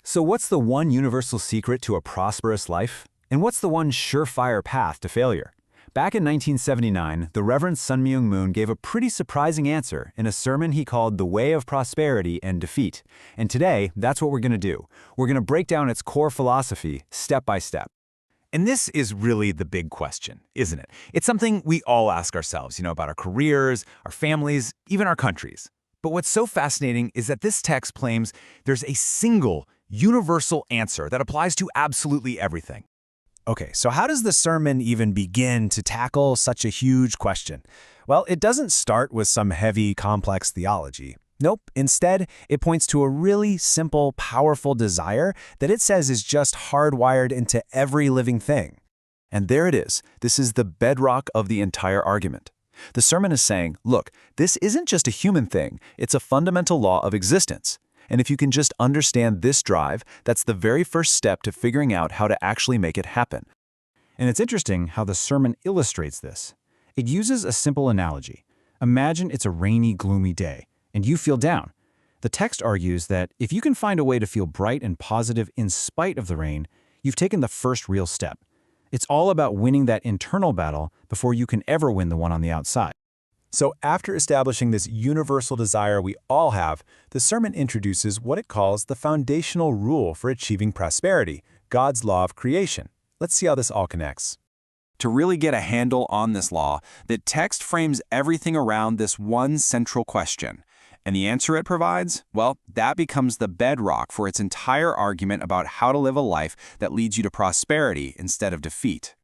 So what's the one universal secret to a prosperous life? And what's the one surefire path to failure? Back in 1979, the Reverend Sun Myung Moon gave a pretty surprising answer in a sermon he called The Way of Prosperity and Defeat. And today, that's what we're going to do. We're going to break down its core philosophy step by step. And this is really the big question, isn't it? It's something we all ask ourselves, about our careers, our families, even our countries. But what's so fascinating is that this text claims there's a single, universal answer that applies to absolutely everything. Okay, so how does the sermon even begin to tackle such a huge question? Well, it doesn't start with some heavy, complex theology. Nope, instead, it points to a really simple, powerful desire that it says is just hardwired into every living thing. And there it is. This is the bedrock of the entire argument. The sermon is saying, look, this isn't just a human thing, it's a fundamental law of existence. And if you can just understand this drive, that's the very first step to figuring out how to actually make it happen. And it's interesting how the sermon illustrates this. It uses a simple analogy. Imagine it's a rainy, gloomy day, and you feel down. The text argues that if you can find a way to feel bright and positive in spite of the rain, you've taken the first real step. It's all about winning that internal battle before you can ever win the one on the outside. So after establishing this universal desire we all have, the sermon introduces what it calls the foundational rule for achieving prosperity, God's law of creation. Let's see how this all connects. To really get a handle on this law, the text frames everything around this one central question. And the answer it provides, well, that becomes the bedrock for its entire argument about how to live a life that leads you to prosperity instead of defeat.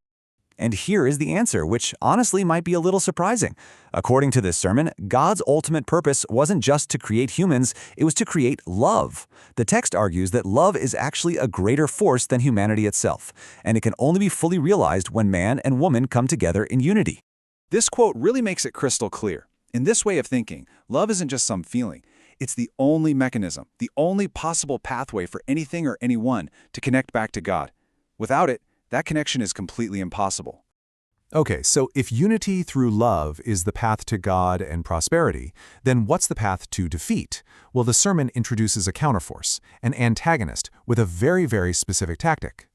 And here is the answer, which honestly might be a little surprising. According to this sermon, God's ultimate purpose wasn't just to create humans, it was to create love. The text argues that love is actually a greater force than humanity itself, and it can only be fully realized when man and woman come together in unity. This quote really makes it crystal clear. In this way of thinking, love isn't just some feeling. It's the only mechanism, the only possible pathway for anything or anyone to connect back to God. Without it, that connection is completely impossible. Okay, so if unity through love is the path to God and prosperity, then what's the path to defeat? Well, the sermon introduces a counterforce, an antagonist, with a very, very specific tactic.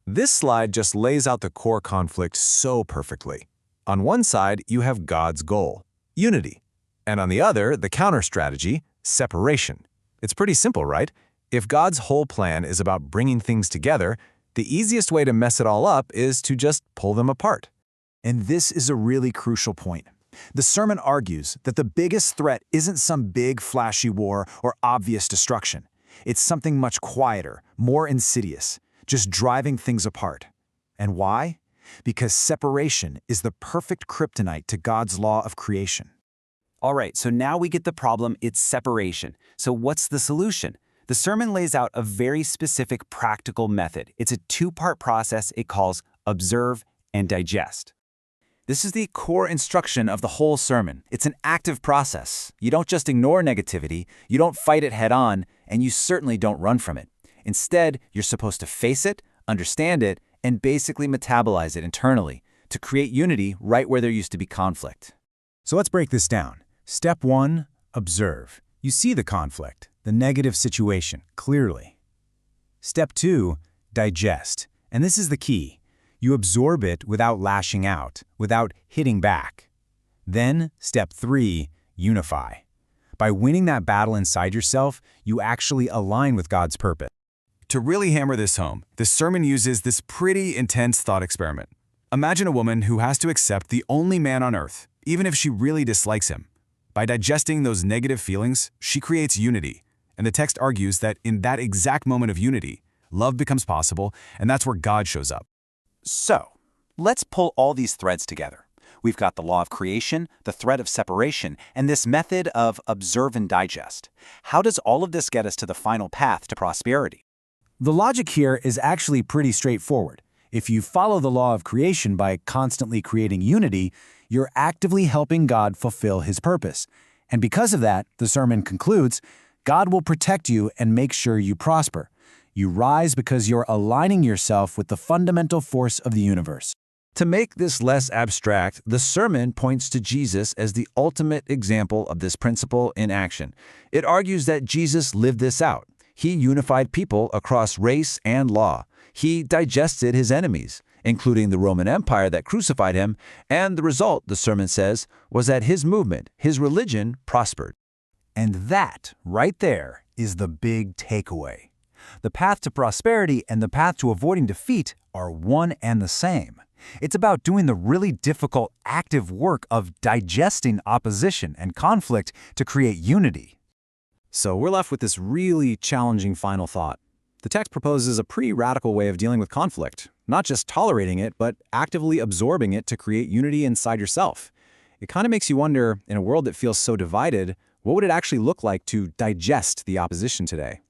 This slide just lays out the core conflict so perfectly. On one side, you have God's goal, unity. And on the other, the counter-strategy, separation. It's pretty simple, right? If God's whole plan is about bringing things together, the easiest way to mess it all up is to just pull them apart. And this is a really crucial point. The sermon argues that the biggest threat isn't some big, flashy war or obvious destruction. It's something much quieter, more insidious, just driving things apart. And why? Because separation is the perfect kryptonite to God's law of creation. All right, so now we get the problem, it's separation. So what's the solution? The sermon lays out a very specific practical method. It's a two-part process it calls observe and digest. This is the core instruction of the whole sermon. It's an active process. You don't just ignore negativity, you don't fight it head-on, and you certainly don't run from it. Instead, you're supposed to face it, understand it, and basically metabolize it internally to create unity right where there used to be conflict. So let's break this down. Step 1, observe. You see the conflict, the negative situation, clearly. Step 2, digest. And this is the key. You absorb it without lashing out, without hitting back. Then, step 3, unify. By winning that battle inside yourself, you actually align with God's purpose. To really hammer this home, the sermon uses this pretty intense thought experiment. Imagine a woman who has to accept the only man on earth, even if she really dislikes him. By digesting those negative feelings, she creates unity. And the text argues that in that exact moment of unity, love becomes possible, and that's where God shows up. So, let's pull all these threads together. We've got the law of creation, the thread of separation, and this method of observe and digest. How does all of this get us to the final path to prosperity? The logic here is actually pretty straightforward. If you follow the law of creation by constantly creating unity, you're actively helping God fulfill His purpose. And because of that, the sermon concludes, God will protect you and make sure you prosper. You rise because you're aligning yourself with the fundamental force of the universe. To make this less abstract, the sermon points to Jesus as the ultimate example of this principle in action. It argues that Jesus lived this out. He unified people across race and law. He digested his enemies, including the Roman Empire that crucified him, and the result, the sermon says, was that his movement, his religion, prospered. And that, right there, is the big takeaway. The path to prosperity and the path to avoiding defeat are one and the same. It's about doing the really difficult, active work of digesting opposition and conflict to create unity. So we're left with this really challenging final thought. The text proposes a pretty radical way of dealing with conflict, not just tolerating it, but actively absorbing it to create unity inside yourself. It kind of makes you wonder, in a world that feels so divided, what would it actually look like to digest the opposition today?